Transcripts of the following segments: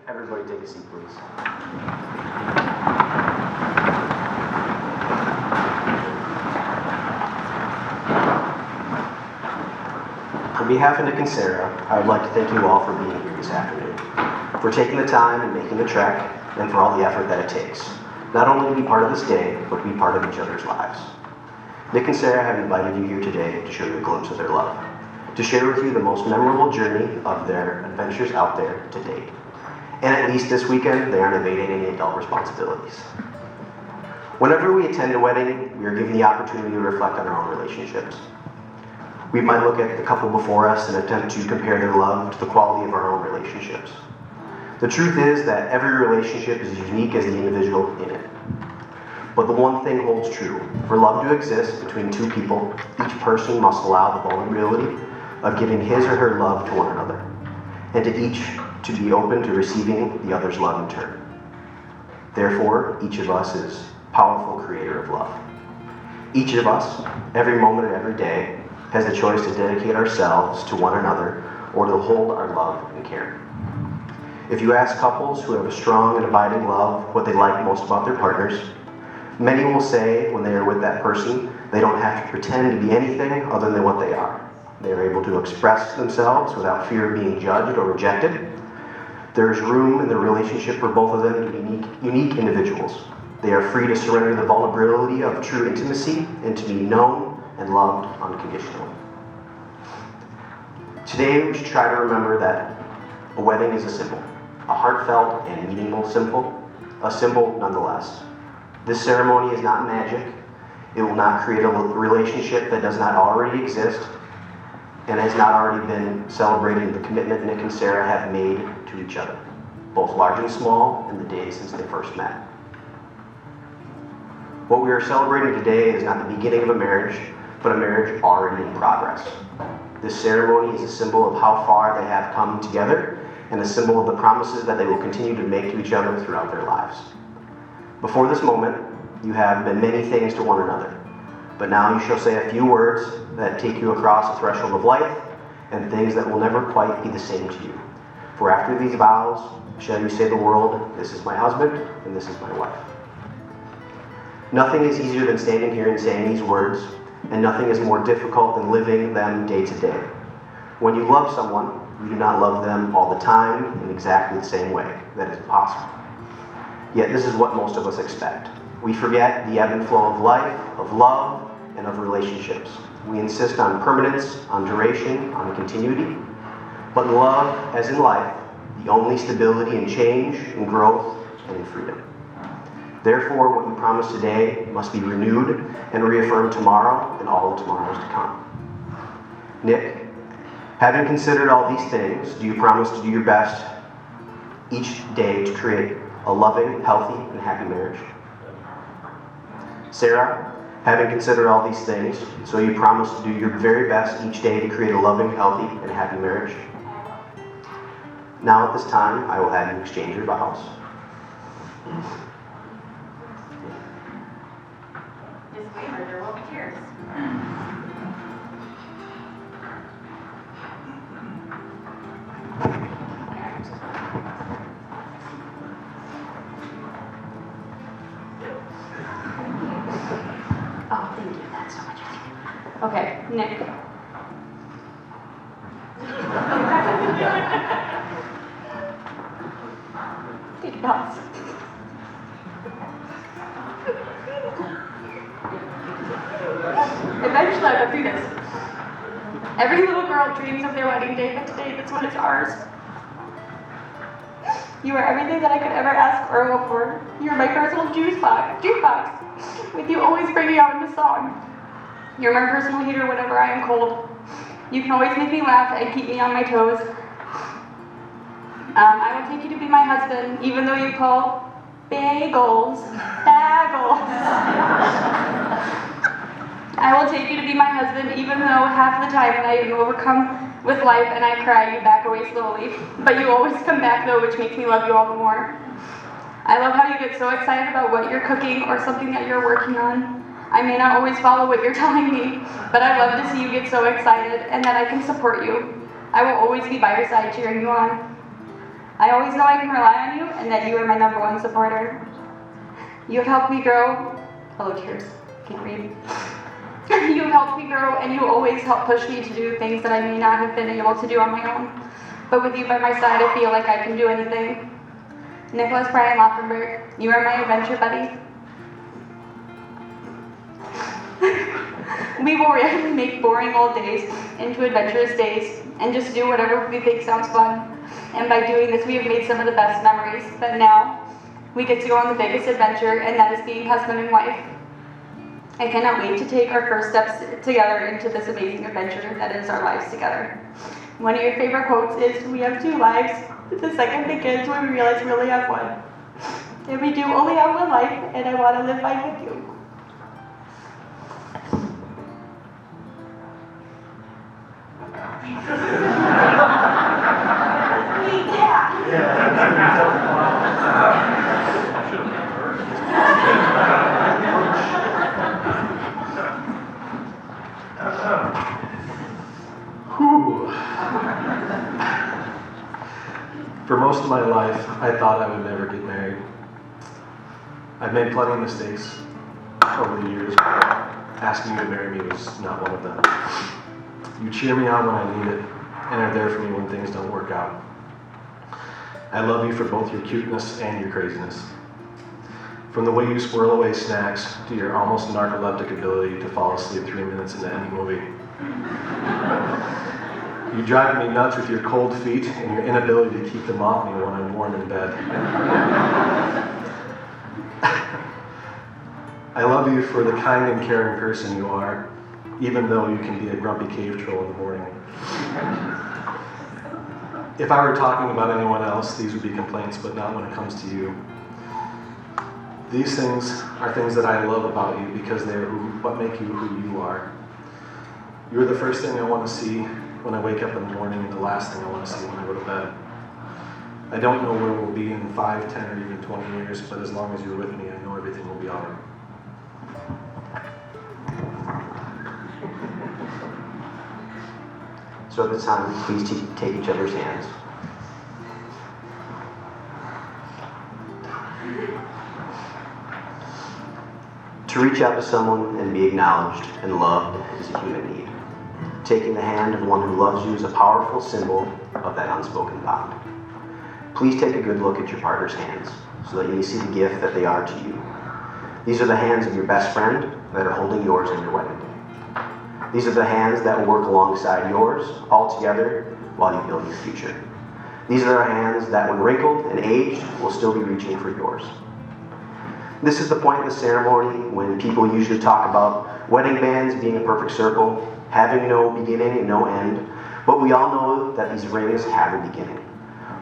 Everybody take a seat, please. On behalf of Nick and Sarah, I would like to thank you all for being here this afternoon, for taking the time and making the trek, and for all the effort that it takes, not only to be part of this day, but to be part of each other's lives. Nick and Sarah have invited you here today to show you a glimpse of their love, to share with you the most memorable journey of their adventures out there to date. And at least this weekend, they aren't evading any adult responsibilities. Whenever we attend a wedding, we are given the opportunity to reflect on our own relationships. We might look at the couple before us and attempt to compare their love to the quality of our own relationships. The truth is that every relationship is as unique as the individual in it. But the one thing holds true. For love to exist between two people, each person must allow the vulnerability of giving his or her love to one another, and to each to be open to receiving the other's love in turn. Therefore, each of us is a powerful creator of love. Each of us, every moment of every day, has the choice to dedicate ourselves to one another or to hold our love and care. If you ask couples who have a strong and abiding love what they like most about their partners, many will say when they are with that person, they don't have to pretend to be anything other than what they are. They are able to express themselves without fear of being judged or rejected. There is room in the relationship for both of them to be unique individuals. They are free to surrender the vulnerability of true intimacy and to be known and loved unconditionally. Today, we should try to remember that a wedding is a symbol, a heartfelt and meaningful symbol, a symbol nonetheless. This ceremony is not magic. It will not create a relationship that does not already exist and has not already been celebrating the commitment Nick and Sarah have made to each other, both large and small, in the days since they first met. What we are celebrating today is not the beginning of a marriage, but a marriage already in progress. This ceremony is a symbol of how far they have come together and a symbol of the promises that they will continue to make to each other throughout their lives. Before this moment, you have been many things to one another, but now you shall say a few words that take you across the threshold of life and things that will never quite be the same to you. For after these vows, shall you say the world, "This is my husband, and this is my wife." Nothing is easier than standing here and saying these words, and nothing is more difficult than living them day to day. When you love someone, you do not love them all the time in exactly the same way. That is impossible. Yet this is what most of us expect. We forget the ebb and flow of life, of love, and of relationships. We insist on permanence, on duration, on continuity. But in love, as in life, the only stability in change, in growth, and in freedom. Therefore, what you promise today must be renewed and reaffirmed tomorrow and all the tomorrows to come. Nick, having considered all these things, do you promise to do your best each day to create a loving, healthy, and happy marriage? Sarah, having considered all these things, so you promise to do your very best each day to create a loving, healthy, and happy marriage? Now at this time, I will have you exchange your vows. Disclaimer, there will be tears. Oh, thank you. That's so much easier. Okay, Nick. It does. Eventually I'll go through this. Every little girl dreams of their wedding day, but today that's when it's ours. You are everything that I could ever ask or hope for. You're my personal jukebox, with you always bringing out in the song. You're my personal heater whenever I am cold. You can always make me laugh and keep me on my toes. I will take you to be my husband, even though you call bagels. I will take you to be my husband, even though half the time when I am overcome with life and I cry, you back away slowly. But you always come back though, which makes me love you all the more. I love how you get so excited about what you're cooking or something that you're working on. I may not always follow what you're telling me, but I love to see you get so excited and that I can support you. I will always be by your side cheering you on. I always know I can rely on you and that you are my #1 supporter. You have helped me grow. Hello, tears. Can't read. You have helped me grow, and you always help push me to do things that I may not have been able to do on my own. But with you by my side, I feel like I can do anything. Nicholas Brian Laufenberg, you are my adventure buddy. We will rarely make boring old days into adventurous days and just do whatever we think sounds fun. And by doing this, we have made some of the best memories. But now, we get to go on the biggest adventure, and that is being husband and wife. I cannot wait to take our first steps together into this amazing adventure that is our lives together. One of your favorite quotes is, "We have 2 lives. The second begins when we realize we only have one. And we do only have one life, and I want to live life with you." For most of my life, I thought I would never get married. I've made plenty of mistakes over the years, but asking you to marry me was not one of them. You cheer me on when I need it, and are there for me when things don't work out. I love you for both your cuteness and your craziness. From the way you squirrel away snacks to your almost narcoleptic ability to fall asleep 3 minutes into any movie. You drive me nuts with your cold feet and your inability to keep them off me when I'm warm in bed. I love you for the kind and caring person you are, even though you can be a grumpy cave troll in the morning. If I were talking about anyone else, these would be complaints, but not when it comes to you. These things are things that I love about you because they are what make you who you are. You're the first thing I want to see when I wake up in the morning and the last thing I want to see when I go to bed. I don't know where we'll be in 5, 10, or even 20 years, but as long as you're with me, I know everything will be all right. So at this time, please take each other's hands. To reach out to someone and be acknowledged and loved is a human need. Taking the hand of one who loves you is a powerful symbol of that unspoken bond. Please take a good look at your partner's hands so that you may see the gift that they are to you. These are the hands of your best friend that are holding yours on your wedding day. These are the hands that will work alongside yours, all together, while you build your future. These are the hands that, when wrinkled and aged, will still be reaching for yours. This is the point in the ceremony when people usually talk about wedding bands being a perfect circle, having no beginning and no end, but we all know that these rings have a beginning.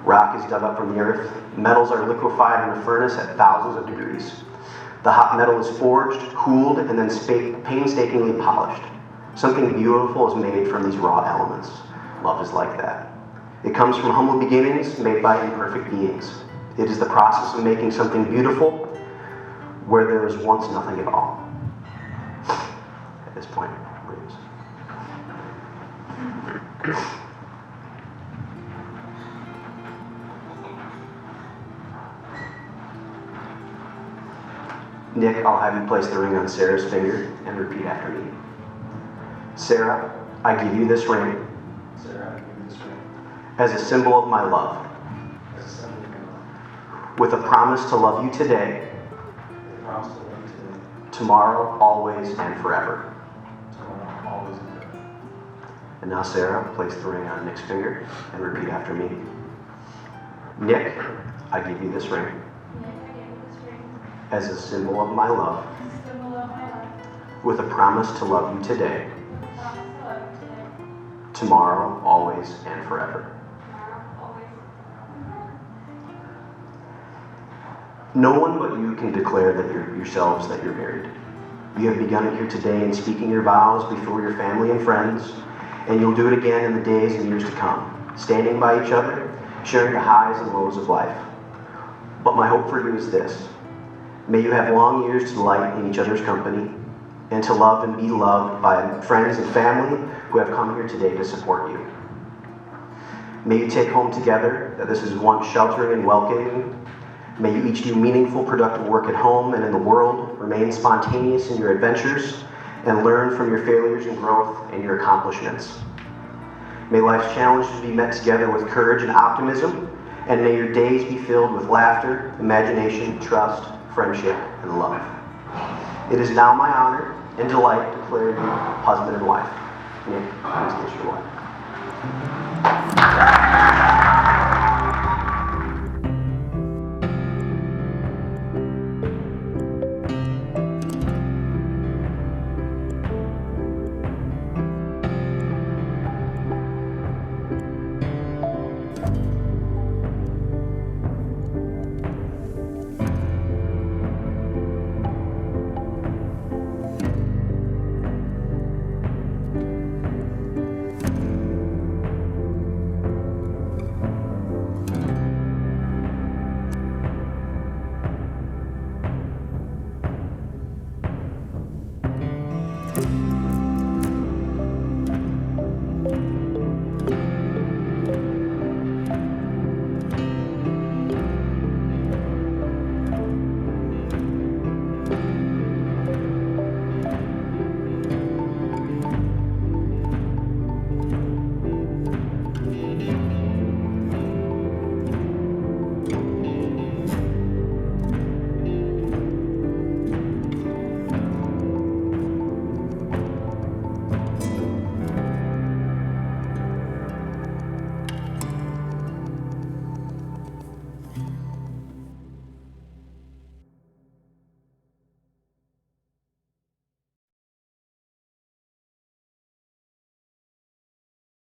Rock is dug up from the earth, metals are liquefied in a furnace at thousands of degrees. The hot metal is forged, cooled, and then painstakingly polished. Something beautiful is made from these raw elements. Love is like that. It comes from humble beginnings made by imperfect beings. It is the process of making something beautiful where there was once nothing at all. At this point, rings. Nick, I'll have you place the ring on Sarah's finger and repeat after me. Sarah, I give you this ring. Sarah, I give you this ring. As a symbol of my love. As a symbol of my love. With a promise to love you today. With a promise to love you today. Tomorrow, always, and forever. Tomorrow, always, and forever. And now, Sarah, place the ring on Nick's finger and repeat after me. Nick, I give you this ring. As a symbol of my love. With a promise to love you today. Tomorrow, always, and forever. No one but you can declare that yourselves that you're married. You have begun it here today in speaking your vows before your family and friends, and you'll do it again in the days and years to come, standing by each other, sharing the highs and lows of life. But my hope for you is this. May you have long years to delight in each other's company, and to love and be loved by friends and family who have come here today to support you. May you take home together that this is one sheltering and welcoming. May you each do meaningful, productive work at home and in the world, remain spontaneous in your adventures, and learn from your failures and growth and your accomplishments. May life's challenges be met together with courage and optimism, and may your days be filled with laughter, imagination, trust, friendship, and love. It is now my honor and delight to declare you husband and wife. Nick, please kiss your wife.